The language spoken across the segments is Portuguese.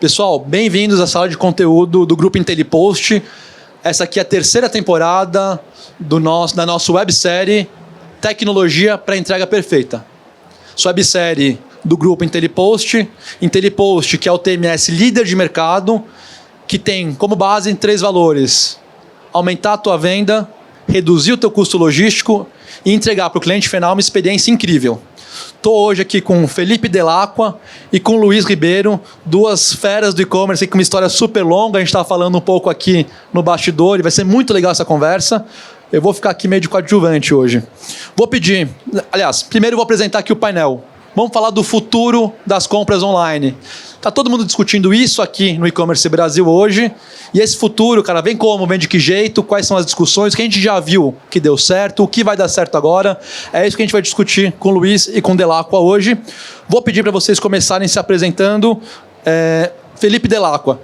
Pessoal, bem-vindos à sala de conteúdo do Grupo IntelliPost. Essa aqui é a terceira temporada da nossa websérie Tecnologia para Entrega Perfeita. Sua websérie do Grupo IntelliPost. IntelliPost, que é o TMS líder de mercado, que tem como base 3 valores: aumentar a tua venda, reduzir o teu custo logístico e entregar para o cliente final uma experiência incrível. Estou hoje aqui com o Felipe Dell'Acqua e com o Luiz Ribeiro, 2 feras do e-commerce com uma história super longa. A gente está falando um pouco aqui no bastidor e vai ser muito legal essa conversa. Eu vou ficar aqui meio de coadjuvante hoje. Primeiro eu vou apresentar aqui o painel. Vamos falar do futuro das compras online. Está todo mundo discutindo isso aqui no e-commerce Brasil hoje. E esse futuro, cara, vem como, vem de que jeito, quais são as discussões, o que a gente já viu que deu certo, o que vai dar certo agora. É isso que a gente vai discutir com o Luiz e com o Dell'Acqua hoje. Vou pedir para vocês começarem se apresentando. Felipe Dell'Acqua,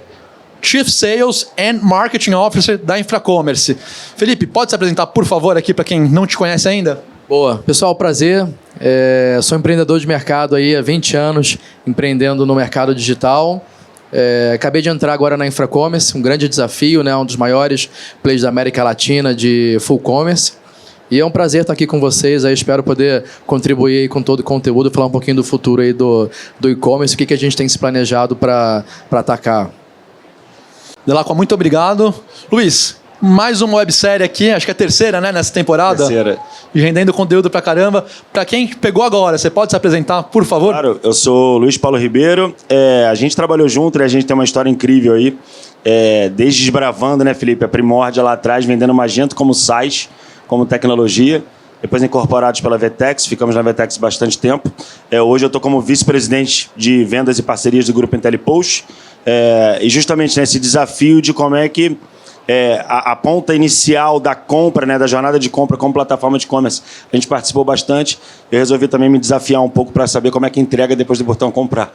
Chief Sales and Marketing Officer da Infracommerce. Felipe, pode se apresentar, por favor, aqui para quem não te conhece ainda? Boa. Pessoal, prazer. Sou empreendedor de mercado aí há 20 anos, empreendendo no mercado digital. Acabei de entrar agora na Infracommerce, um grande desafio, né? Um dos maiores players da América Latina de full commerce. E é um prazer estar aqui com vocês. Aí espero poder contribuir aí com todo o conteúdo, falar um pouquinho do futuro aí do e-commerce, o que a gente tem se planejado para atacar. Dell'Acqua, muito obrigado. Luiz, mais uma websérie aqui, acho que é a terceira, né, nessa temporada. Terceira. E rendendo conteúdo pra caramba. Pra quem pegou agora, você pode se apresentar, por favor? Claro, eu sou Luiz Paulo Ribeiro. A gente trabalhou junto, né? A gente tem uma história incrível aí. Desde desbravando, né, Felipe, a Primórdia lá atrás, vendendo Magento como SaaS, como tecnologia. Depois incorporados pela Vetex, ficamos na Vetex bastante tempo. Hoje eu estou como vice-presidente de vendas e parcerias do Grupo IntelliPost. E justamente nesse desafio de como é que a ponta inicial da compra, né, da jornada de compra como plataforma de e-commerce, a gente participou bastante. Eu resolvi também me desafiar um pouco para saber como é que entrega depois do botão comprar.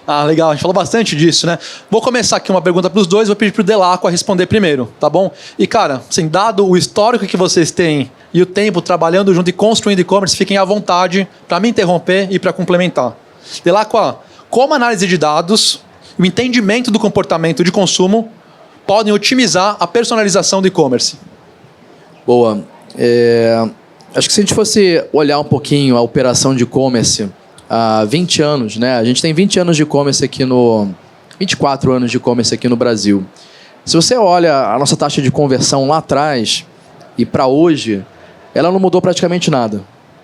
Ah, legal. A gente falou bastante disso, né? Vou começar aqui uma pergunta para os dois, vou pedir para o Dell'Acqua responder primeiro, tá bom? E, cara, assim, dado o histórico que vocês têm e o tempo trabalhando junto e construindo e-commerce, fiquem à vontade para me interromper e para complementar. Dell'Acqua, como a análise de dados, o entendimento do comportamento de consumo podem otimizar a personalização do e-commerce? Boa. Acho que se a gente fosse olhar um pouquinho a operação de e-commerce há 20 anos, né? A gente tem 20 anos de e-commerce aqui 24 anos de e-commerce aqui no Brasil. Se você olha a nossa taxa de conversão lá atrás e para hoje, ela não mudou praticamente nada,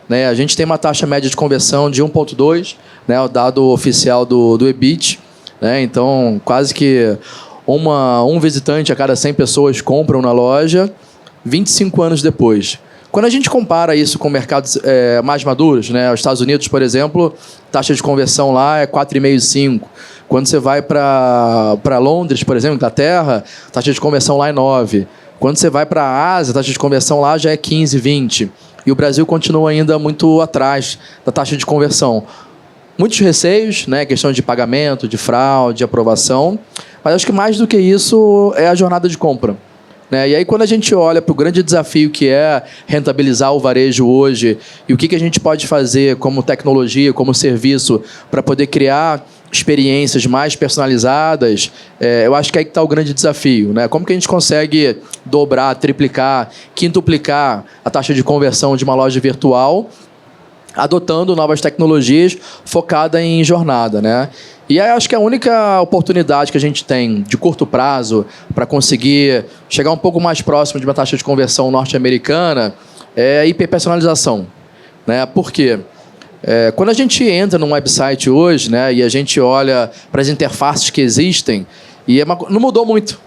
né? A gente tem uma taxa média de conversão de 1,2, né? O dado oficial do EBIT, né? Então, quase que um visitante a cada 100 pessoas compram na loja 25 anos depois. Quando a gente compara isso com mercados mais maduros, né, os Estados Unidos, por exemplo, taxa de conversão lá é 4,5, 5. Quando você vai para Londres, por exemplo, Inglaterra, taxa de conversão lá é 9. Quando você vai para a Ásia, a taxa de conversão lá já é 15, 20. E o Brasil continua ainda muito atrás da taxa de conversão. Muitos receios, né, questão de pagamento, de fraude, de aprovação, mas acho que mais do que isso é a jornada de compra, né? E aí quando a gente olha para o grande desafio que é rentabilizar o varejo hoje e o que a gente pode fazer como tecnologia, como serviço para poder criar experiências mais personalizadas, eu acho que aí que está o grande desafio, né? Como que a gente consegue dobrar, triplicar, quintuplicar a taxa de conversão de uma loja virtual adotando novas tecnologias focada em jornada, né? E aí acho que a única oportunidade que a gente tem de curto prazo para conseguir chegar um pouco mais próximo de uma taxa de conversão norte-americana é a hiperpersonalização, né? Por quê? Quando a gente entra num website hoje, né, e a gente olha para as interfaces que existem, não mudou muito,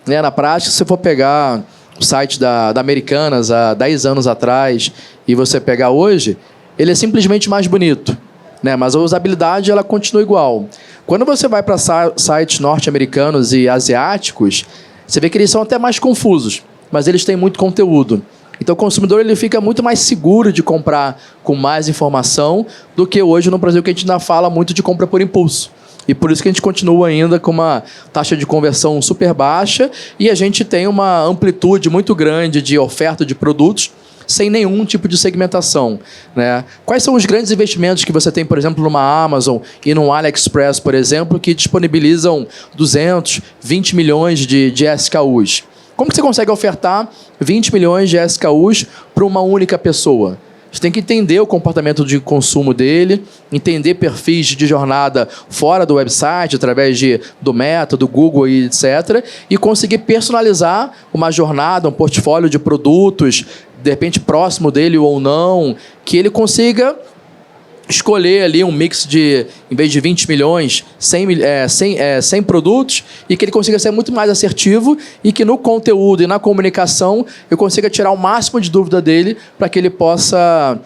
né? Na prática, se você for pegar o site da Americanas há 10 anos atrás e você pegar hoje, ele é simplesmente mais bonito, né? Mas a usabilidade ela continua igual. Quando você vai para sites norte-americanos e asiáticos, você vê que eles são até mais confusos, mas eles têm muito conteúdo. Então o consumidor ele fica muito mais seguro de comprar com mais informação do que hoje no Brasil, que a gente ainda fala muito de compra por impulso. E por isso que a gente continua ainda com uma taxa de conversão super baixa e a gente tem uma amplitude muito grande de oferta de produtos sem nenhum tipo de segmentação, né? Quais são os grandes investimentos que você tem, por exemplo, numa Amazon e num AliExpress, por exemplo, que disponibilizam 200, 20 milhões de SKUs? Como que você consegue ofertar 20 milhões de SKUs para uma única pessoa? Você tem que entender o comportamento de consumo dele, entender perfis de jornada fora do website, através do Meta, do Google e etc. E conseguir personalizar uma jornada, um portfólio de produtos, de repente próximo dele ou não, que ele consiga escolher ali um mix de, em vez de 20 milhões, 100 produtos, e que ele consiga ser muito mais assertivo e que no conteúdo e na comunicação eu consiga tirar o máximo de dúvida dele para que ele possa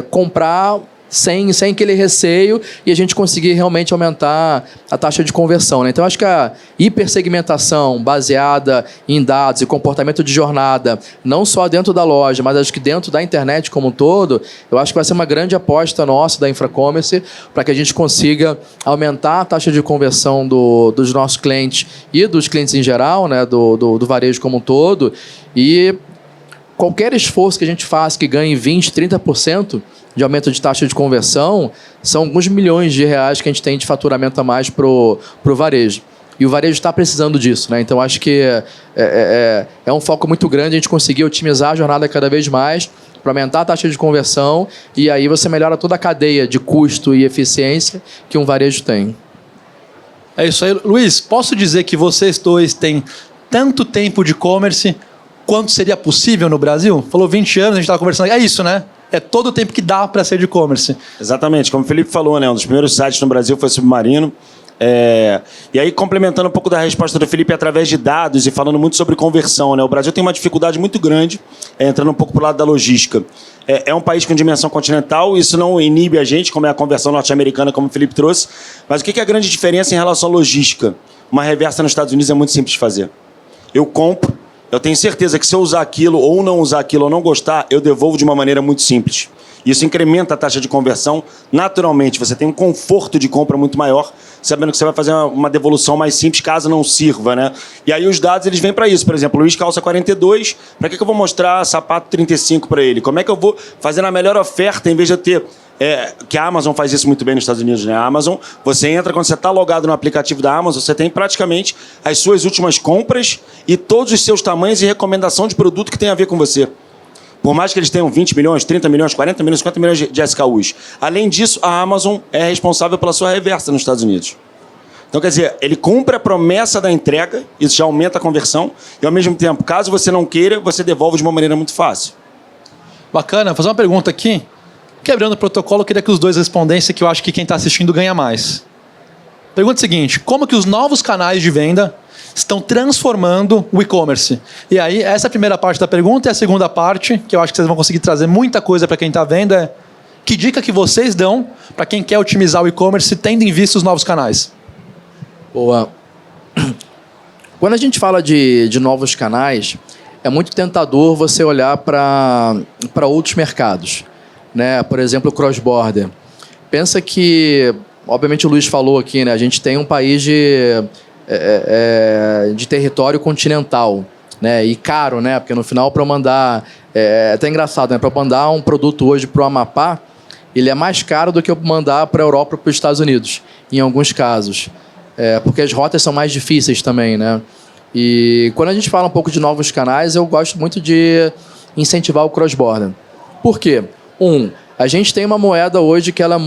comprar sem aquele receio e a gente conseguir realmente aumentar a taxa de conversão, né? Então, acho que a hipersegmentação baseada em dados e comportamento de jornada, não só dentro da loja, mas acho que dentro da internet como um todo, eu acho que vai ser uma grande aposta nossa da Infracommerce para que a gente consiga aumentar a taxa de conversão dos nossos clientes e dos clientes em geral, né? do varejo como um todo. E qualquer esforço que a gente faça que ganhe 20%, 30% de aumento de taxa de conversão, são alguns milhões de reais que a gente tem de faturamento a mais pro varejo. E o varejo está precisando disso, né? Então, acho que é um foco muito grande a gente conseguir otimizar a jornada cada vez mais para aumentar a taxa de conversão e aí você melhora toda a cadeia de custo e eficiência que um varejo tem. É isso aí. Luiz, posso dizer que vocês dois têm tanto tempo de e-commerce quanto seria possível no Brasil? Falou 20 anos, a gente estava conversando. É isso, né? É todo o tempo que dá para ser de e-commerce. Exatamente. Como o Felipe falou, né? Um dos primeiros sites no Brasil foi Submarino. E aí, complementando um pouco da resposta do Felipe através de dados e falando muito sobre conversão, né? O Brasil tem uma dificuldade muito grande, entrando um pouco para o lado da logística. É um país com dimensão continental, isso não inibe a gente, como é a conversão norte-americana, como o Felipe trouxe. Mas o que é a grande diferença em relação à logística? Uma reversa nos Estados Unidos é muito simples de fazer. Eu compro, eu tenho certeza que se eu usar aquilo ou não usar aquilo ou não gostar, eu devolvo de uma maneira muito simples. Isso incrementa a taxa de conversão. Naturalmente, você tem um conforto de compra muito maior, sabendo que você vai fazer uma devolução mais simples, caso não sirva, né? E aí os dados eles vêm para isso. Por exemplo, o Luiz calça 42, para que eu vou mostrar sapato 35 para ele? Como é que eu vou fazer a melhor oferta em vez de eu ter... que a Amazon faz isso muito bem nos Estados Unidos, né? A Amazon, você entra, quando você está logado no aplicativo da Amazon, você tem praticamente as suas últimas compras e todos os seus tamanhos e recomendação de produto que tem a ver com você. Por mais que eles tenham 20 milhões, 30 milhões, 40 milhões, 50 milhões de SKUs. Além disso, a Amazon é responsável pela sua reversa nos Estados Unidos. Então, quer dizer, ele cumpre a promessa da entrega, isso já aumenta a conversão, e ao mesmo tempo, caso você não queira, você devolve de uma maneira muito fácil. Bacana. Vou fazer uma pergunta aqui. Quebrando o protocolo, eu queria que os dois respondessem, que eu acho que quem está assistindo ganha mais. Pergunta seguinte: como que os novos canais de venda estão transformando o e-commerce? E aí, essa é a primeira parte da pergunta, e a segunda parte, que eu acho que vocês vão conseguir trazer muita coisa para quem está vendo, é que dica que vocês dão para quem quer otimizar o e-commerce tendo em vista os novos canais? Boa. Quando a gente fala de novos canais, é muito tentador você olhar para outros mercados, né? Por exemplo, o cross-border. Pensa que, obviamente o Luiz falou aqui, né? A gente tem um país de território continental, né? E caro, né? Porque no final, para mandar... É até engraçado, né? Para mandar um produto hoje para o Amapá, ele é mais caro do que eu mandar para a Europa ou para os Estados Unidos, em alguns casos. Porque as rotas são mais difíceis também, né? E quando a gente fala um pouco de novos canais, eu gosto muito de incentivar o cross-border. Por quê? A gente tem uma moeda hoje que ela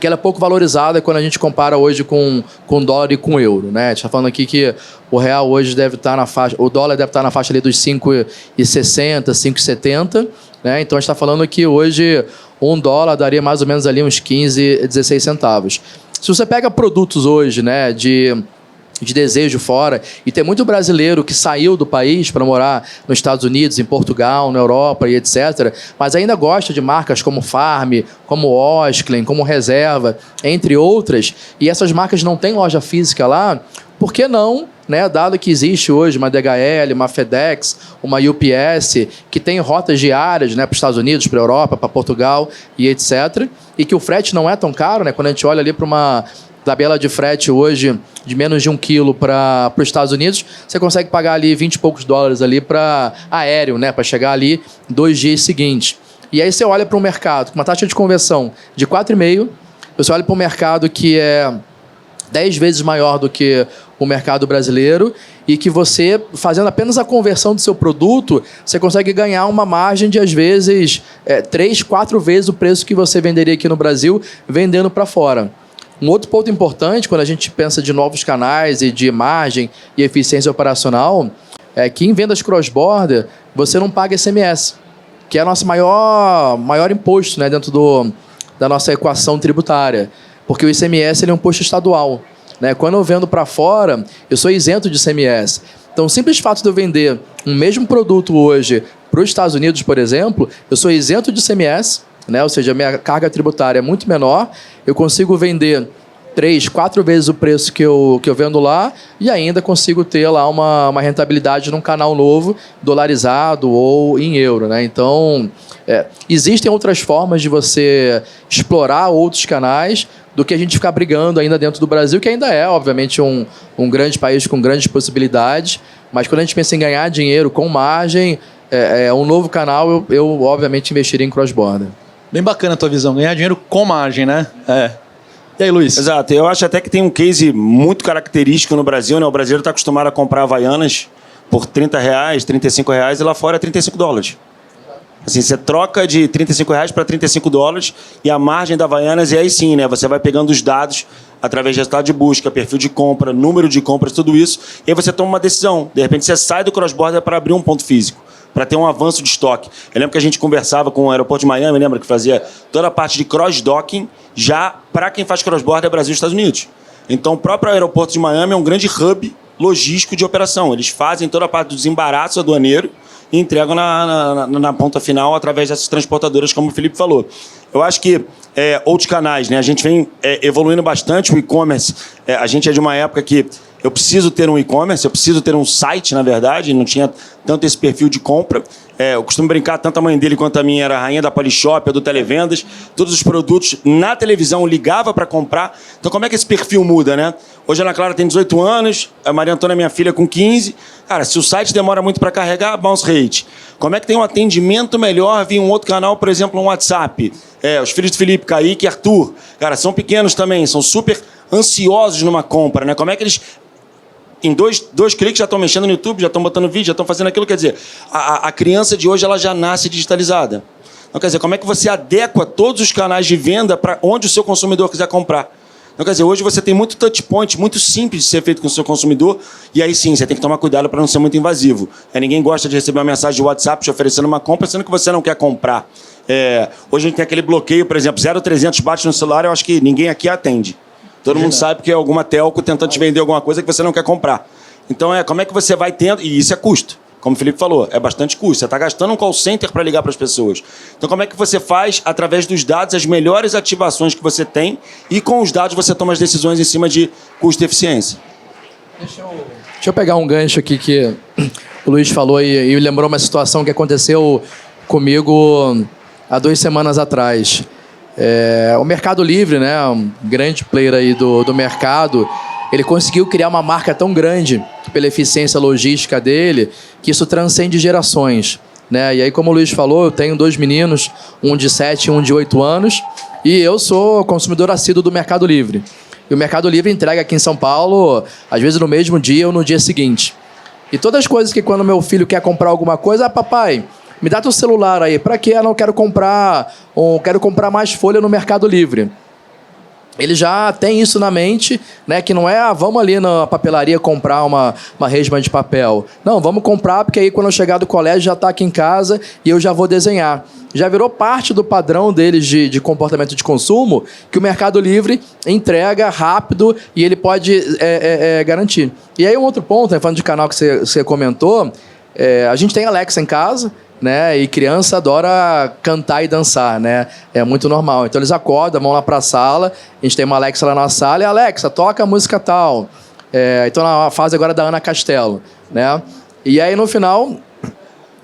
é pouco valorizada quando a gente compara hoje com dólar e com euro, né? A gente está falando aqui que o real hoje deve estar na faixa, o dólar deve estar na faixa ali dos 5,60, 5,70, né? Então a gente está falando que hoje $1 daria mais ou menos ali uns 15, 16 centavos. Se você pega produtos hoje, né, de desejo fora, e tem muito brasileiro que saiu do país para morar nos Estados Unidos, em Portugal, na Europa e etc., mas ainda gosta de marcas como Farm, como Osklen, como Reserva, entre outras, e essas marcas não têm loja física lá, por que não, né, dado que existe hoje uma DHL, uma FedEx, uma UPS, que tem rotas diárias, né, para os Estados Unidos, para a Europa, para Portugal e etc., e que o frete não é tão caro, né, quando a gente olha ali para tabela de frete hoje de menos de 1 quilo para os Estados Unidos, você consegue pagar ali 20 e poucos dólares ali para aéreo, né? Para chegar ali 2 dias seguintes. E aí você olha para um mercado com uma taxa de conversão de 4,5, você olha para um mercado que é 10 vezes maior do que o mercado brasileiro e que você, fazendo apenas a conversão do seu produto, você consegue ganhar uma margem de, às vezes, 3, 4 vezes o preço que você venderia aqui no Brasil, vendendo para fora. Um outro ponto importante, quando a gente pensa de novos canais e de margem e eficiência operacional, é que em vendas cross-border, você não paga ICMS, que é o nosso maior imposto, né, dentro da nossa equação tributária. Porque o ICMS ele é um imposto estadual, né? Quando eu vendo para fora, eu sou isento de ICMS. Então, o simples fato de eu vender um mesmo produto hoje para os Estados Unidos, por exemplo, eu sou isento de ICMS, né? Ou seja, a minha carga tributária é muito menor, eu consigo vender 3, 4 vezes o preço que eu vendo lá e ainda consigo ter lá uma rentabilidade num canal novo, dolarizado ou em euro, né? Então, existem outras formas de você explorar outros canais do que a gente ficar brigando ainda dentro do Brasil, que ainda é, obviamente, um grande país com grandes possibilidades, mas quando a gente pensa em ganhar dinheiro com margem, um novo canal, eu obviamente investiria em cross-border. Bem bacana a tua visão, ganhar dinheiro com margem, né? E aí, Luiz? Exato, eu acho até que tem um case muito característico no Brasil, né? O brasileiro está acostumado a comprar Havaianas por R$30, R$35 e lá fora é $35. Assim, você troca de R$35 para $35 e a margem da Havaianas, e aí sim, né? Você vai pegando os dados através de resultado de busca, perfil de compra, número de compras, tudo isso, e aí você toma uma decisão. De repente você sai do cross-border para abrir um ponto físico, para ter um avanço de estoque. Eu lembro que a gente conversava com o aeroporto de Miami, lembra que fazia toda a parte de cross-docking já para quem faz cross-border é Brasil e Estados Unidos. Então o próprio aeroporto de Miami é um grande hub logístico de operação. Eles fazem toda a parte do desembaraço aduaneiro e entregam na ponta final através dessas transportadoras, como o Felipe falou. Eu acho que outros canais, né? A gente vem evoluindo bastante o e-commerce. A gente é de uma época que eu preciso ter um e-commerce, eu preciso ter um site, na verdade, não tinha tanto esse perfil de compra. Eu costumo brincar, tanto a mãe dele quanto a minha era a rainha da Polishop, a do Televendas, todos os produtos na televisão ligava para comprar. Então, como é que esse perfil muda, né? Hoje a Ana Clara tem 18 anos, a Maria Antônia, minha filha, com 15. Cara, se o site demora muito para carregar, bounce rate. Como é que tem um atendimento melhor via um outro canal, por exemplo, um WhatsApp? Os filhos do Felipe, Kaique e Arthur, cara, são pequenos também, são super ansiosos numa compra, né? Como é que eles... Em dois cliques já estão mexendo no YouTube, já estão botando vídeo, já estão fazendo aquilo. Quer dizer, a criança de hoje ela já nasce digitalizada. Então, quer dizer, como é que você adequa todos os canais de venda para onde o seu consumidor quiser comprar? Então, quer dizer, hoje você tem muito touch point, muito simples de ser feito com o seu consumidor, e aí sim, você tem que tomar cuidado para não ser muito invasivo. Ninguém gosta de receber uma mensagem de WhatsApp te oferecendo uma compra, sendo que você não quer comprar. Hoje a gente tem aquele bloqueio, por exemplo, 0300 bate no celular, eu acho que ninguém aqui atende. Todo mundo sabe que é alguma telco tentando te vender alguma coisa que você não quer comprar. Então, como é que você vai tendo... E isso é custo. Como o Felipe falou, é bastante custo. Você está gastando um call center para ligar para as pessoas. Então, como é que você faz, através dos dados, as melhores ativações que você tem e com os dados você toma as decisões em cima de custo e eficiência? Deixa eu pegar um gancho aqui que o Luiz falou e lembrou uma situação que aconteceu comigo há 2 semanas atrás. O Mercado Livre, né, um grande player aí do mercado, ele conseguiu criar uma marca tão grande pela eficiência logística dele que isso transcende gerações, né? E aí, como o Luiz falou, eu tenho 2 meninos, um de 7 e um de 8 anos, e eu sou consumidor assíduo do Mercado Livre. E o Mercado Livre entrega aqui em São Paulo, às vezes no mesmo dia ou no dia seguinte. E todas as coisas que quando meu filho quer comprar alguma coisa, papai, me dá teu celular aí. Para quê? Eu não quero comprar, ou quero comprar mais folha no Mercado Livre. Ele já tem isso na mente, né? Que não é, vamos ali na papelaria comprar uma resma de papel. Não, vamos comprar porque aí quando eu chegar do colégio já está aqui em casa e eu já vou desenhar. Já virou parte do padrão deles de comportamento de consumo que o Mercado Livre entrega rápido e ele pode garantir. E aí um outro ponto, né, falando de canal que você comentou, a gente tem Alexa em casa, né? E criança adora cantar e dançar, né? É muito normal. Então eles acordam, vão lá para a sala, a gente tem uma Alexa lá na sala, e Alexa, toca a música tal. Então na fase agora da Ana Castelo, né? E aí no final,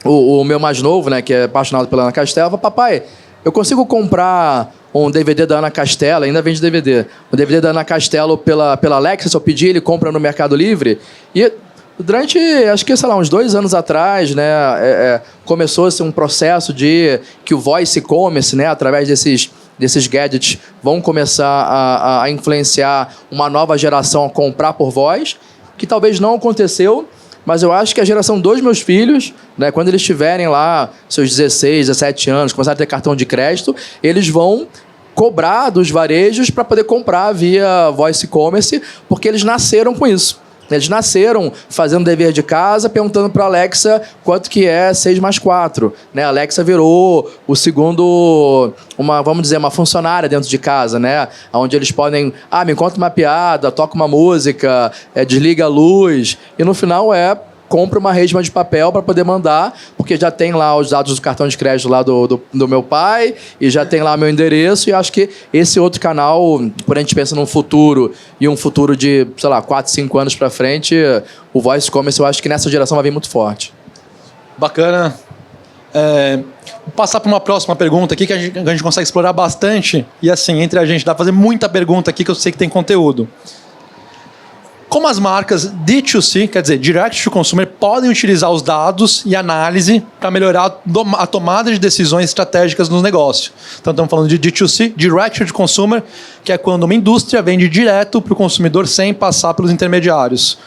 o meu mais novo, né, que é apaixonado pela Ana Castelo, fala, papai, eu consigo comprar um DVD da Ana Castela, ainda vende DVD, um DVD da Ana Castela pela Alexa, se eu pedir, ele compra no Mercado Livre. E durante, acho que, sei lá, uns 2 anos atrás, né, começou-se um processo de que o voice commerce, né, através desses gadgets, vão começar a influenciar uma nova geração a comprar por voz, que talvez não aconteceu, mas eu acho que a geração dos meus filhos, né, quando eles tiverem lá seus 16, 17 anos, começarem a ter cartão de crédito, eles vão cobrar dos varejos para poder comprar via voice commerce, porque eles nasceram com isso. Eles nasceram fazendo dever de casa, perguntando para a Alexa quanto que é 6 mais 4. Né? A Alexa virou o segundo, vamos dizer, uma funcionária dentro de casa, né? Onde eles podem, me conta uma piada, toca uma música, desliga a luz. E no final compra uma resma de papel para poder mandar, porque já tem lá os dados do cartão de crédito lá do meu pai, e já tem lá meu endereço, e acho que esse outro canal, por a gente pensa num futuro, e um futuro de, sei lá, 4, 5 anos para frente, o voice commerce eu acho que nessa geração vai vir muito forte. Bacana. Vou passar para uma próxima pergunta aqui que a gente consegue explorar bastante, e assim, entre a gente dá para fazer muita pergunta aqui que eu sei que tem conteúdo. Como as marcas D2C, quer dizer, Direct to Consumer, podem utilizar os dados e análise para melhorar a tomada de decisões estratégicas nos negócios. Então, estamos falando de D2C, Direct to Consumer, que é quando uma indústria vende direto para o consumidor sem passar pelos intermediários.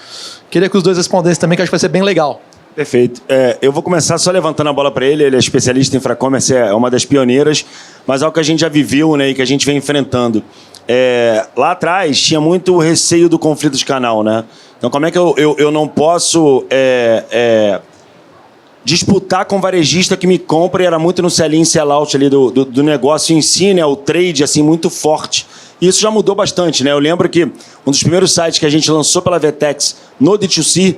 Queria que os dois respondessem também, que acho que vai ser bem legal. Perfeito. Eu vou começar só levantando a bola para ele. Ele é especialista em infra-commerce, é uma das pioneiras, mas é o que a gente já viveu, né, e que a gente vem enfrentando. Lá atrás tinha muito receio do conflito de canal, né? Então, como é que eu não posso disputar com o varejista que me compra, e era muito no sell-in, sell-out ali do negócio em si, né? O trade assim, muito forte. E isso já mudou bastante, né? Eu lembro que um dos primeiros sites que a gente lançou pela Vetex no D2C,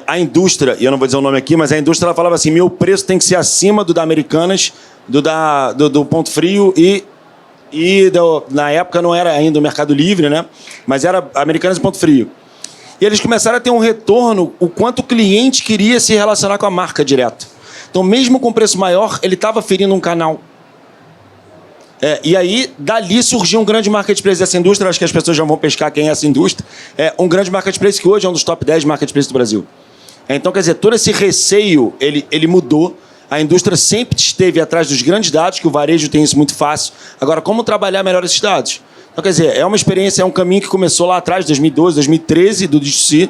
a indústria, e eu não vou dizer o nome aqui, mas a indústria ela falava assim: meu preço tem que ser acima do da Americanas, do Ponto Frio na época não era ainda o Mercado Livre, né? Mas era Americanas e Ponto Frio. E eles começaram a ter um retorno, o quanto o cliente queria se relacionar com a marca direto. Então, mesmo com preço maior, ele estava ferindo um canal. E aí, dali surgiu um grande marketplace dessa indústria. Acho que as pessoas já vão pescar quem é essa indústria. Um grande marketplace que hoje é um dos top 10 marketplaces do Brasil. Então, quer dizer, todo esse receio, ele mudou. A indústria sempre esteve atrás dos grandes dados, que o varejo tem isso muito fácil. Agora, como trabalhar melhor esses dados? Então, quer dizer, é uma experiência, é um caminho que começou lá atrás, 2012, 2013, do D2C.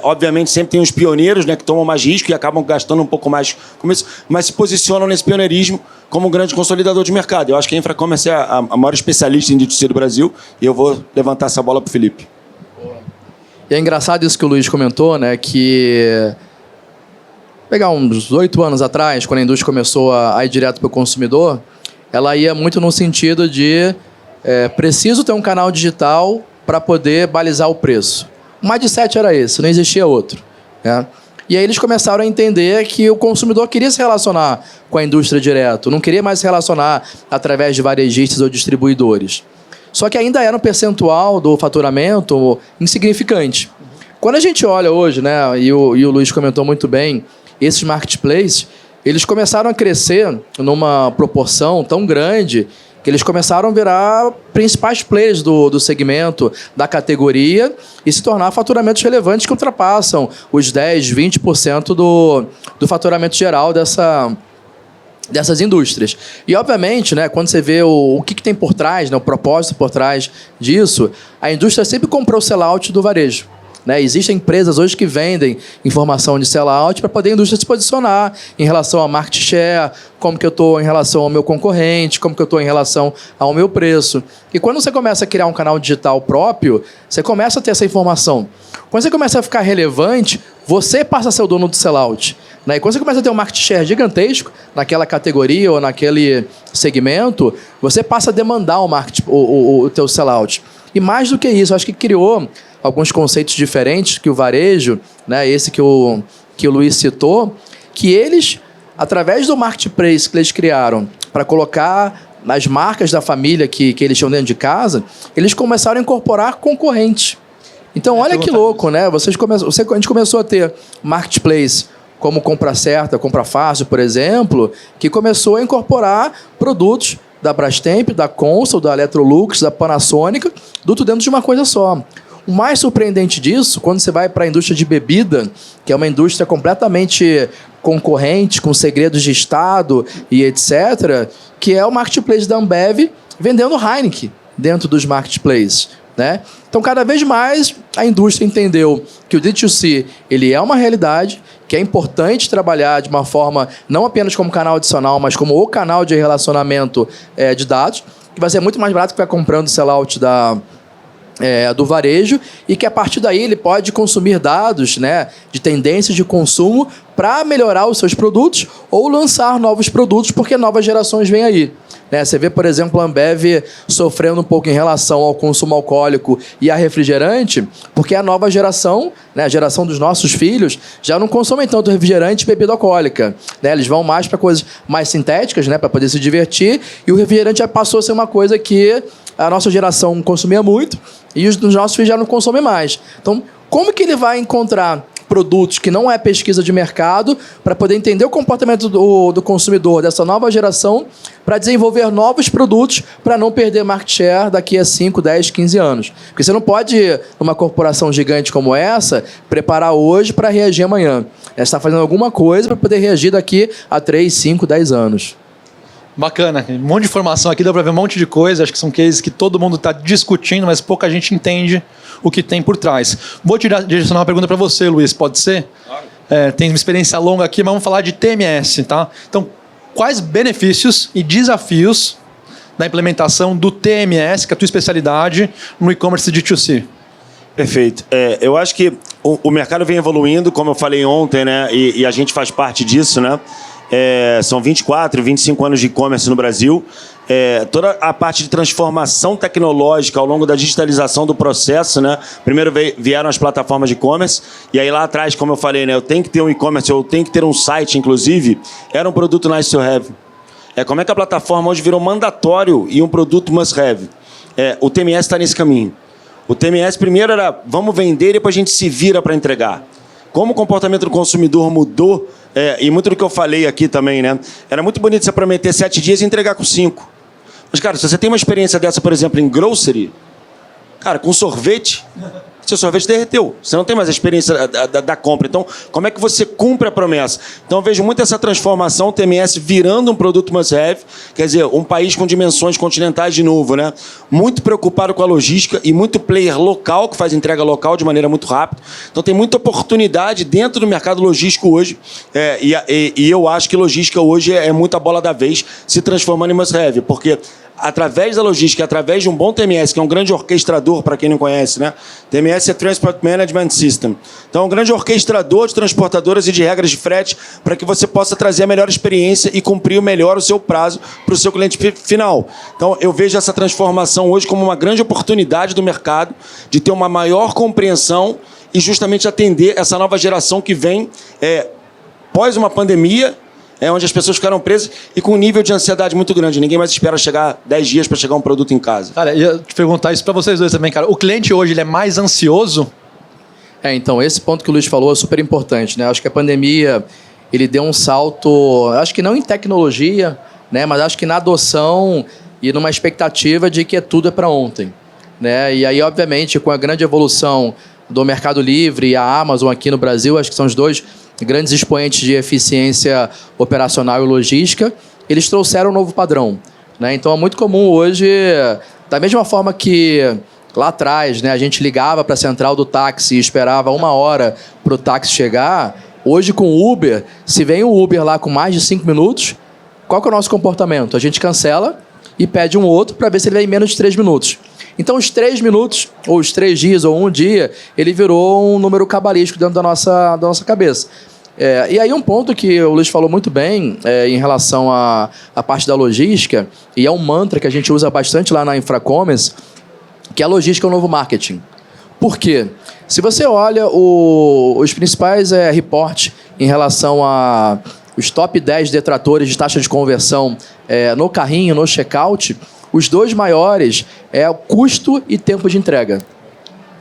Obviamente, sempre tem os pioneiros, né, que tomam mais risco e acabam gastando um pouco mais com isso, mas se posicionam nesse pioneirismo como um grande consolidador de mercado. Eu acho que a Infracommerce é a maior especialista em D2C do Brasil, e eu vou levantar essa bola para o Felipe. E é engraçado isso que o Luiz comentou, né, que pegar uns 8 anos atrás, quando a indústria começou a ir direto para o consumidor, ela ia muito no sentido de preciso ter um canal digital para poder balizar o preço. O mindset era esse, não existia outro. Né? E aí eles começaram a entender que o consumidor queria se relacionar com a indústria direto, não queria mais se relacionar através de varejistas ou distribuidores. Só que ainda era um percentual do faturamento insignificante. Quando a gente olha hoje, né, e o Luiz comentou muito bem, esses marketplaces, eles começaram a crescer numa proporção tão grande que eles começaram a virar principais players do segmento, da categoria, e se tornar faturamentos relevantes que ultrapassam os 10%, 20% do faturamento geral dessas indústrias. E, obviamente, né, quando você vê o que tem por trás, né, o propósito por trás disso, a indústria sempre comprou o sell-out do varejo. Né? Existem empresas hoje que vendem informação de sell-out para poder a indústria se posicionar em relação a market share, como que eu estou em relação ao meu concorrente, como que eu estou em relação ao meu preço. E quando você começa a criar um canal digital próprio, você começa a ter essa informação. Quando você começa a ficar relevante, você passa a ser o dono do sell-out. Né? E quando você começa a ter um market share gigantesco naquela categoria ou naquele segmento, você passa a demandar o teu sell-out. E mais do que isso, acho que criou alguns conceitos diferentes que o varejo, né, esse que o Luiz citou, que eles, através do marketplace que eles criaram para colocar as marcas da família que eles tinham dentro de casa, eles começaram a incorporar concorrentes. Então, olha que louco, né? A gente começou a ter marketplace como Compra Certa, Compra Fácil, por exemplo, que começou a incorporar produtos da Brastemp, da Consul, da Electrolux, da Panasonic, tudo dentro de uma coisa só. O mais surpreendente disso, quando você vai para a indústria de bebida, que é uma indústria completamente concorrente, com segredos de Estado e etc., que é o marketplace da Ambev vendendo Heineken dentro dos marketplaces, né? Então, cada vez mais a indústria entendeu que o D2C ele é uma realidade, que é importante trabalhar de uma forma não apenas como canal adicional, mas como o canal de relacionamento de dados, que vai ser muito mais barato que vai comprando sellout do varejo, e que a partir daí ele pode consumir dados, né, de tendências de consumo para melhorar os seus produtos ou lançar novos produtos, porque novas gerações vêm aí. Né? Você vê, por exemplo, a Ambev sofrendo um pouco em relação ao consumo alcoólico e a refrigerante, porque a nova geração, né, a geração dos nossos filhos, já não consomem tanto refrigerante e bebida alcoólica. Né? Eles vão mais para coisas mais sintéticas, né, para poder se divertir, e o refrigerante já passou a ser uma coisa que a nossa geração consumia muito e os nossos filhos já não consomem mais. Então, como que ele vai encontrar produtos que não é pesquisa de mercado para poder entender o comportamento do consumidor dessa nova geração para desenvolver novos produtos para não perder market share daqui a 5, 10, 15 anos? Porque você não pode, numa corporação gigante como essa, preparar hoje para reagir amanhã. Você está fazendo alguma coisa para poder reagir daqui a 3, 5, 10 anos. Bacana, um monte de informação aqui, dá para ver um monte de coisa, acho que são cases que todo mundo está discutindo, mas pouca gente entende o que tem por trás. Vou direcionar uma pergunta para você, Luiz, pode ser? Claro. Tem uma experiência longa aqui, mas vamos falar de TMS, tá? Então, quais benefícios e desafios da implementação do TMS, que é a tua especialidade, no e-commerce D2C? Perfeito. Eu acho que o mercado vem evoluindo, como eu falei ontem, né? E a gente faz parte disso, né? São 24, 25 anos de e-commerce no Brasil. Toda a parte de transformação tecnológica ao longo da digitalização do processo, né? Primeiro vieram as plataformas de e-commerce, e aí lá atrás, como eu falei, né? Eu tenho que ter um e-commerce, eu tenho que ter um site, inclusive, era um produto nice to have. Como é que a plataforma hoje virou mandatório e um produto must have? O TMS está nesse caminho. O TMS primeiro era vamos vender e depois a gente se vira para entregar. Como o comportamento do consumidor mudou, e muito do que eu falei aqui também, né? Era muito bonito você prometer 7 dias e entregar com 5. Mas, cara, se você tem uma experiência dessa, por exemplo, em grocery, cara, com sorvete, seu sorvete derreteu. Você não tem mais a experiência da compra. Então, como é que você cumpre a promessa? Então, eu vejo muito essa transformação, o TMS virando um produto must-have, quer dizer, um país com dimensões continentais de novo, né? Muito preocupado com a logística e muito player local, que faz entrega local de maneira muito rápida. Então, tem muita oportunidade dentro do mercado logístico hoje, e eu acho que logística hoje é muito a bola da vez, se transformando em must-have, porque através da logística, através de um bom TMS, que é um grande orquestrador, para quem não conhece, né? TMS é Transport Management System. Então, é um grande orquestrador de transportadoras e de regras de frete para que você possa trazer a melhor experiência e cumprir melhor o seu prazo para o seu cliente final. Então, eu vejo essa transformação hoje como uma grande oportunidade do mercado de ter uma maior compreensão e justamente atender essa nova geração que vem pós uma pandemia, onde as pessoas ficaram presas e com um nível de ansiedade muito grande. Ninguém mais espera chegar 10 dias para chegar um produto em casa. Cara, eu ia te perguntar isso para vocês dois também, cara. O cliente hoje ele é mais ansioso? Então, esse ponto que o Luiz falou é super importante, né? Acho que a pandemia ele deu um salto, acho que não em tecnologia, né? Mas acho que na adoção e numa expectativa de que tudo é para ontem, né? E aí, obviamente, com a grande evolução do Mercado Livre e a Amazon aqui no Brasil, acho que são os dois grandes expoentes de eficiência operacional e logística, eles trouxeram um novo padrão, né? Então é muito comum hoje, da mesma forma que lá atrás, né, a gente ligava para a central do táxi e esperava 1 hora para o táxi chegar, hoje com o Uber, se vem o Uber lá com mais de 5 minutos, qual que é o nosso comportamento? A gente cancela e pede um outro para ver se ele vem em menos de 3 minutos. Então, os 3 minutos, ou os 3 dias, ou 1 dia, ele virou um número cabalístico dentro da nossa cabeça. E aí um ponto que o Luiz falou muito bem em relação à parte da logística, e é um mantra que a gente usa bastante lá na Infracommerce, que a logística é o novo marketing. Por quê? Se você olha os principais reportes em relação a os top 10 detratores de taxa de conversão no carrinho, no checkout, os 2 maiores é o custo e tempo de entrega.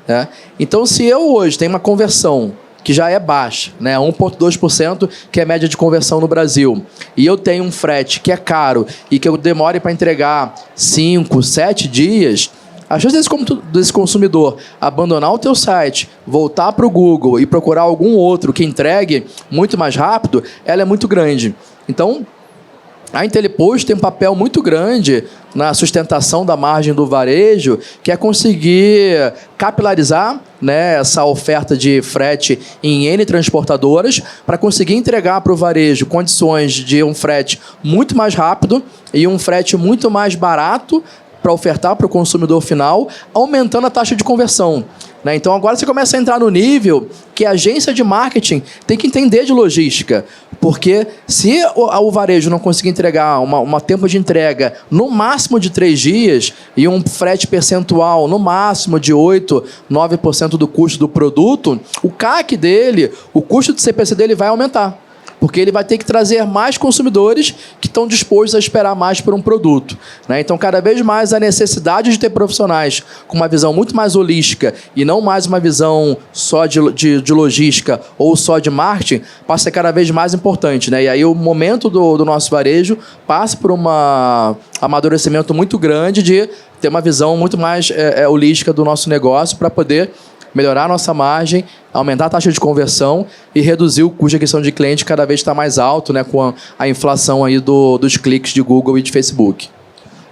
Né? Então, se eu hoje tenho uma conversão que já é baixa, né? 1,2%, que é a média de conversão no Brasil, e eu tenho um frete que é caro e que eu demore para entregar 5, 7 dias, a chance desse consumidor abandonar o teu site, voltar para o Google e procurar algum outro que entregue muito mais rápido, ela é muito grande. Então, a Intelipost tem um papel muito grande na sustentação da margem do varejo, que é conseguir capilarizar, né, essa oferta de frete em N transportadoras para conseguir entregar para o varejo condições de um frete muito mais rápido e um frete muito mais barato para ofertar para o consumidor final, aumentando a taxa de conversão. Né? Então, agora você começa a entrar no nível que a agência de marketing tem que entender de logística. Porque se o varejo não conseguir entregar uma tempo de entrega no máximo de 3 dias e um frete percentual no máximo de 8%, 9% do custo do produto, o CAC dele, o custo de CPC dele vai aumentar. Porque ele vai ter que trazer mais consumidores que estão dispostos a esperar mais por um produto. Né? Então, cada vez mais a necessidade de ter profissionais com uma visão muito mais holística e não mais uma visão só de logística ou só de marketing passa a ser cada vez mais importante. Né? E aí o momento do nosso varejo passa por um amadurecimento muito grande de ter uma visão muito mais holística do nosso negócio para poder melhorar a nossa margem, aumentar a taxa de conversão e reduzir o custo de aquisição de cliente que cada vez está mais alto, né, com a inflação aí dos cliques de Google e de Facebook.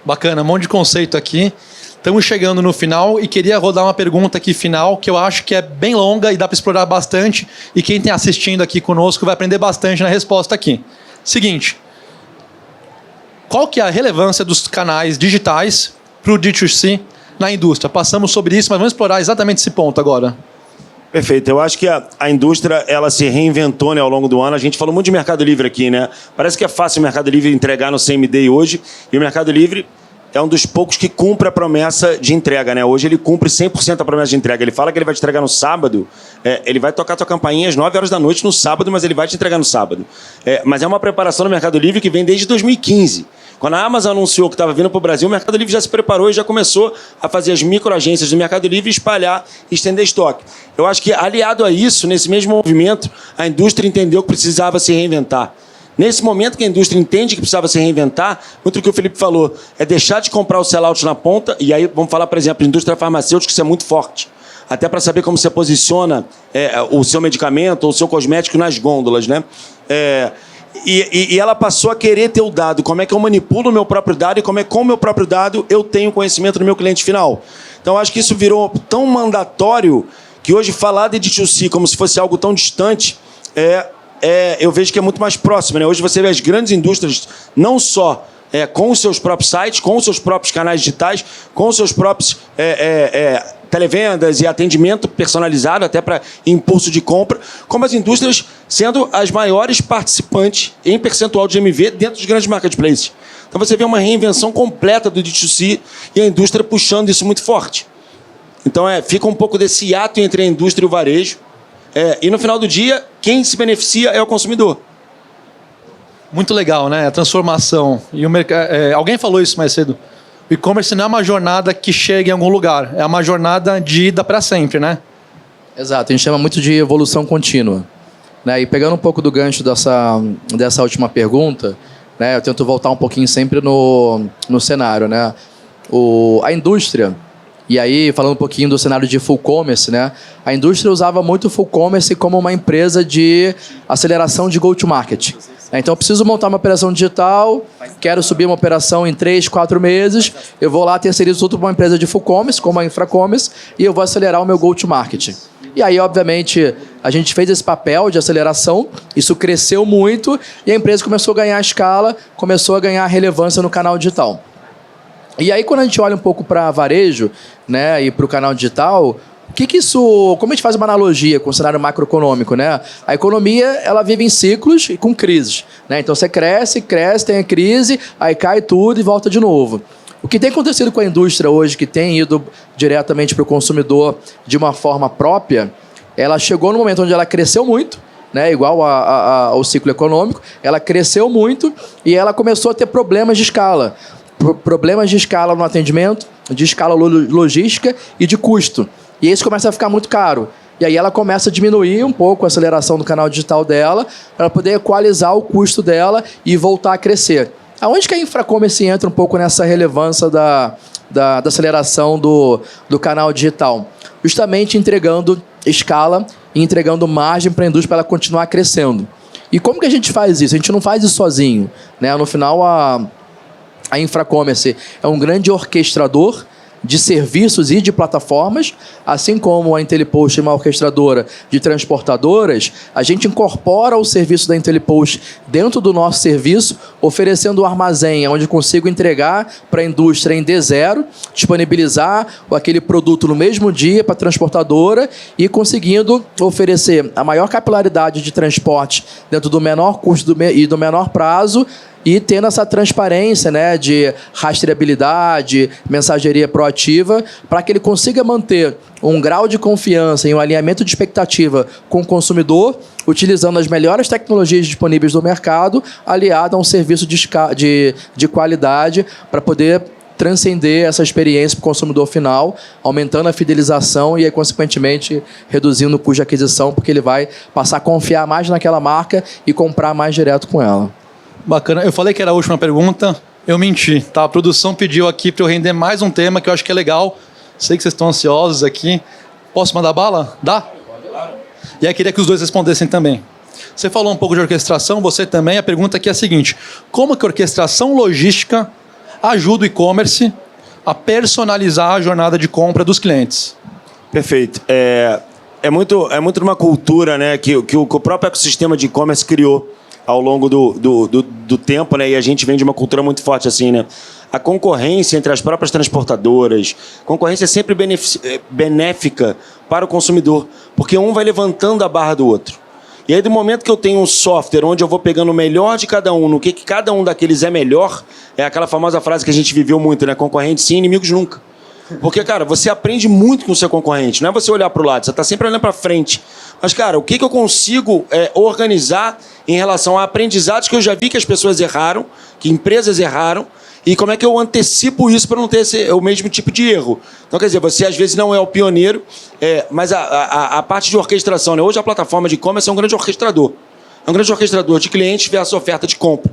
Bacana, um monte de conceito aqui. Estamos chegando no final e queria rodar uma pergunta aqui final, que eu acho que é bem longa e dá para explorar bastante, e quem está assistindo aqui conosco vai aprender bastante na resposta aqui. Seguinte, qual que é a relevância dos canais digitais para o D2C na indústria? Passamos sobre isso, mas vamos explorar exatamente esse ponto agora. Perfeito. Eu acho que a indústria ela se reinventou, né, ao longo do ano. A gente falou muito de Mercado Livre aqui, né? Parece que é fácil o Mercado Livre entregar no CMD hoje, e o Mercado Livre é um dos poucos que cumpre a promessa de entrega, né? Hoje ele cumpre 100% a promessa de entrega. Ele fala que ele vai te entregar no sábado, ele vai tocar tua campainha às 9 horas da noite no sábado, mas ele vai te entregar no sábado. Mas é uma preparação do Mercado Livre que vem desde 2015. Quando a Amazon anunciou que estava vindo para o Brasil, o Mercado Livre já se preparou e já começou a fazer as microagências do Mercado Livre, espalhar e estender estoque. Eu acho que, aliado a isso, nesse mesmo movimento, a indústria entendeu que precisava se reinventar. Nesse momento que a indústria entende que precisava se reinventar, muito do que o Felipe falou, é deixar de comprar o sellout na ponta, e aí vamos falar, por exemplo, de indústria farmacêutica, isso é muito forte. Até para saber como você posiciona o seu medicamento ou o seu cosmético nas gôndolas, né? E ela passou a querer ter o dado, como é que eu manipulo o meu próprio dado e como é que com o meu próprio dado eu tenho conhecimento do meu cliente final. Então, acho que isso virou tão mandatório que hoje falar de D2C como se fosse algo tão distante, eu vejo que é muito mais próximo. Né? Hoje você vê as grandes indústrias, não só com os seus próprios sites, com os seus próprios canais digitais, com os seus próprios televendas e atendimento personalizado até para impulso de compra, como as indústrias sendo as maiores participantes em percentual de GMV dentro dos grandes marketplaces. Então você vê uma reinvenção completa do D2C e a indústria puxando isso muito forte. Então fica um pouco desse hiato entre a indústria e o varejo. E no final do dia, quem se beneficia é o consumidor. Muito legal, né? A transformação. E alguém falou isso mais cedo. O e-commerce não é uma jornada que chega em algum lugar. É uma jornada de ida para sempre, né? Exato. A gente chama muito de evolução contínua. Né? E pegando um pouco do gancho dessa última pergunta, né? Eu tento voltar um pouquinho sempre no cenário, né? A indústria... E aí, falando um pouquinho do cenário de full commerce, né? A indústria usava muito o full commerce como uma empresa de aceleração de go-to-market. Então, eu preciso montar uma operação digital, quero subir uma operação em 3, 4 meses, eu vou lá terceirizo tudo para uma empresa de full commerce, como a Infracommerce, e eu vou acelerar o meu go-to-market. E aí, obviamente, a gente fez esse papel de aceleração, isso cresceu muito, e a empresa começou a ganhar escala, começou a ganhar relevância no canal digital. E aí, quando a gente olha um pouco para varejo, né, e para o canal digital, como a gente faz uma analogia com o cenário macroeconômico, né? A economia, ela vive em ciclos e com crises, né? Então, você cresce, tem a crise, aí cai tudo e volta de novo. O que tem acontecido com a indústria hoje, que tem ido diretamente para o consumidor de uma forma própria, ela chegou no momento onde ela cresceu muito, né, igual ao ciclo econômico, ela cresceu muito e ela começou a ter problemas de escala. Problemas de escala no atendimento, de escala logística e de custo. E isso começa a ficar muito caro. E aí ela começa a diminuir um pouco a aceleração do canal digital dela para poder equalizar o custo dela e voltar a crescer. Aonde que a Infracommerce entra um pouco nessa relevância da aceleração do canal digital? Justamente entregando escala e entregando margem para a indústria para ela continuar crescendo. E como que a gente faz isso? A gente não faz isso sozinho, né? No final, a Infracommerce é um grande orquestrador de serviços e de plataformas, assim como a IntelliPost é uma orquestradora de transportadoras, a gente incorpora o serviço da IntelliPost dentro do nosso serviço, oferecendo um armazém onde consigo entregar para a indústria em D0, disponibilizar aquele produto no mesmo dia para a transportadora e conseguindo oferecer a maior capilaridade de transporte dentro do menor custo e do menor prazo, e tendo essa transparência, né, de rastreabilidade, mensageria proativa, para que ele consiga manter um grau de confiança e um alinhamento de expectativa com o consumidor, utilizando as melhores tecnologias disponíveis do mercado, aliado a um serviço de qualidade para poder transcender essa experiência para o consumidor final, aumentando a fidelização e, aí, consequentemente, reduzindo o custo de aquisição, porque ele vai passar a confiar mais naquela marca e comprar mais direto com ela. Bacana. Eu falei que era a última pergunta, eu menti, tá? A produção pediu aqui para eu render mais um tema que eu acho que é legal. Sei que vocês estão ansiosos aqui. Posso mandar bala? Dá? E aí queria que os dois respondessem também. Você falou um pouco de orquestração, você também. A pergunta aqui é a seguinte: como que a orquestração logística ajuda o e-commerce a personalizar a jornada de compra dos clientes? Perfeito. É muito uma cultura, né, que o próprio ecossistema de e-commerce criou ao longo do tempo, né? E a gente vem de uma cultura muito forte assim, né? A concorrência entre as próprias transportadoras, concorrência é sempre benéfica para o consumidor, porque um vai levantando a barra do outro. E aí, do momento que eu tenho um software onde eu vou pegando o melhor de cada um, no que cada um daqueles é melhor, é aquela famosa frase que a gente viveu muito, né? Concorrentes sim, inimigos nunca. Porque, cara, você aprende muito com o seu concorrente. Não é você olhar para o lado, você está sempre olhando para frente. Mas, cara, o que eu consigo organizar em relação a aprendizados que eu já vi que as pessoas erraram, que empresas erraram, e como é que eu antecipo isso para não ter o mesmo tipo de erro? Então, quer dizer, você às vezes não é o pioneiro, mas a parte de orquestração, né? Hoje a plataforma de e-commerce é um grande orquestrador. É um grande orquestrador de clientes versus oferta de compra.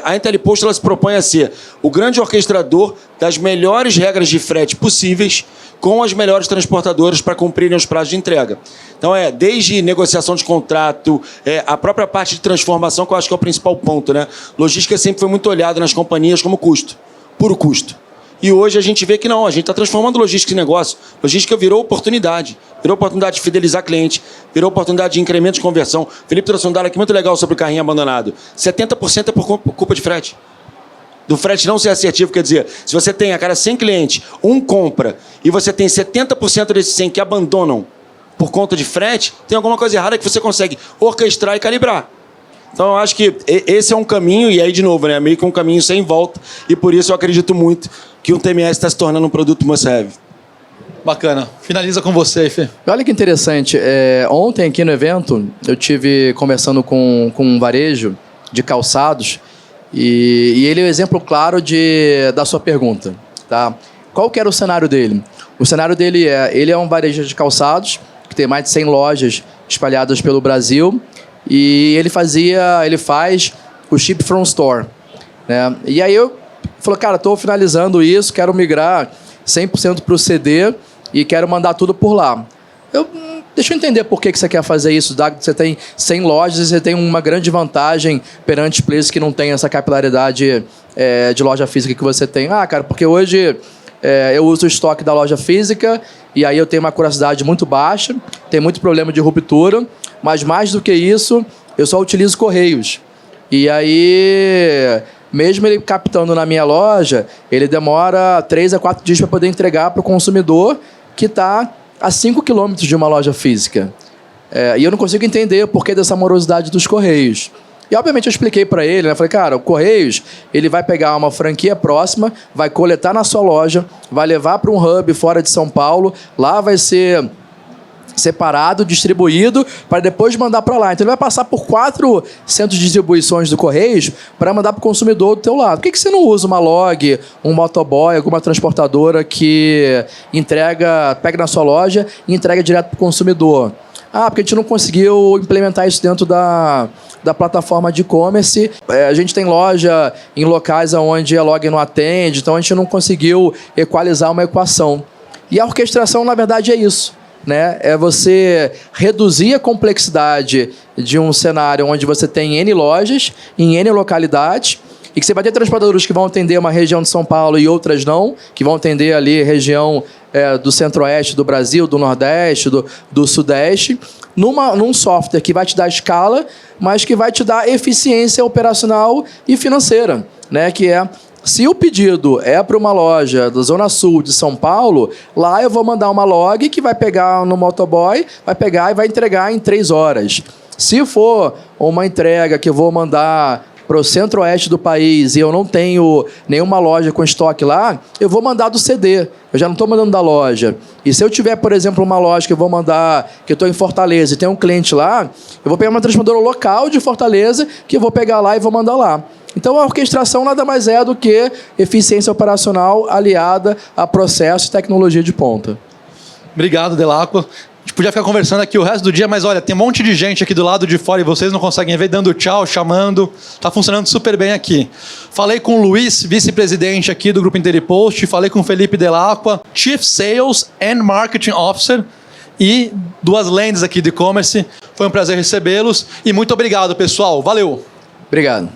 A IntelliPost ela se propõe a ser o grande orquestrador das melhores regras de frete possíveis com as melhores transportadoras para cumprirem os prazos de entrega. Então, desde negociação de contrato, a própria parte de transformação, que eu acho que é o principal ponto, né? Logística sempre foi muito olhada nas companhias como custo, puro custo. E hoje a gente vê que não, a gente está transformando logística em negócio. Logística virou oportunidade de fidelizar cliente, virou oportunidade de incremento de conversão. Felipe trouxe um dado aqui muito legal sobre o carrinho abandonado. 70% é por culpa de frete. Do frete não ser assertivo, quer dizer, se você tem a cada 100 clientes, um compra, e você tem 70% desses 100 que abandonam por conta de frete, tem alguma coisa errada que você consegue orquestrar e calibrar. Então, eu acho que esse é um caminho, e aí, de novo, né, meio que um caminho sem volta, e por isso eu acredito muito que o TMS está se tornando um produto must-have. Bacana. Finaliza com você, Fê. Olha que interessante. Ontem, aqui no evento, eu tive conversando com um varejo de calçados, e ele é o exemplo claro da sua pergunta. Tá? Qual que era o cenário dele? O cenário dele ele é um varejo de calçados, que tem mais de 100 lojas espalhadas pelo Brasil, e ele faz o Ship from Store. Né? E aí eu falei, cara, estou finalizando isso, quero migrar 100% para o CD e quero mandar tudo por lá. Deixa eu entender por que você quer fazer isso, dado que você tem 100 lojas e você tem uma grande vantagem perante players que não tem essa capilaridade de loja física que você tem. Cara, porque hoje eu uso o estoque da loja física e aí eu tenho uma curiosidade muito baixa, tem muito problema de ruptura, mas mais do que isso, eu só utilizo correios. E aí, mesmo ele captando na minha loja, ele demora 3 a 4 dias para poder entregar para o consumidor que está a 5 quilômetros de uma loja física. E eu não consigo entender o porquê dessa morosidade dos correios. E, obviamente, eu expliquei para ele, né? Falei, cara, o Correios, ele vai pegar uma franquia próxima, vai coletar na sua loja, vai levar para um hub fora de São Paulo, lá vai ser separado, distribuído, para depois mandar para lá. Então ele vai passar por 4 centros de distribuições do Correios para mandar para o consumidor do teu lado. Por que você não usa uma log, um motoboy, alguma transportadora que pega na sua loja e entrega direto para o consumidor? Porque a gente não conseguiu implementar isso dentro da plataforma de e-commerce. A gente tem loja em locais onde a log não atende, então a gente não conseguiu equalizar uma equação. E a orquestração, na verdade, é isso. Né? É você reduzir a complexidade de um cenário onde você tem N lojas, em N localidades, e que você vai ter transportadores que vão atender uma região de São Paulo e outras não, que vão atender ali região do centro-oeste do Brasil, do nordeste, do sudeste, num software que vai te dar escala, mas que vai te dar eficiência operacional e financeira, né? Que é, se o pedido é para uma loja da Zona Sul de São Paulo, lá eu vou mandar uma log que vai pegar no motoboy, vai pegar e vai entregar em 3 horas. Se for uma entrega que eu vou mandar para o centro-oeste do país e eu não tenho nenhuma loja com estoque lá, eu vou mandar do CD. Eu já não estou mandando da loja. E se eu tiver, por exemplo, uma loja que eu vou mandar, que eu estou em Fortaleza e tem um cliente lá, eu vou pegar uma transportadora local de Fortaleza que eu vou pegar lá e vou mandar lá. Então, a orquestração nada mais é do que eficiência operacional aliada a processo e tecnologia de ponta. Obrigado, Dell'Acqua. A gente podia ficar conversando aqui o resto do dia, mas olha, tem um monte de gente aqui do lado de fora e vocês não conseguem ver, dando tchau, chamando. Tá funcionando super bem aqui. Falei com o Luiz, vice-presidente aqui do Grupo Intelipost, falei com o Felipe Dell'Acqua, Chief Sales and Marketing Officer, e 2 lendas aqui de e-commerce. Foi um prazer recebê-los e muito obrigado, pessoal. Valeu! Obrigado.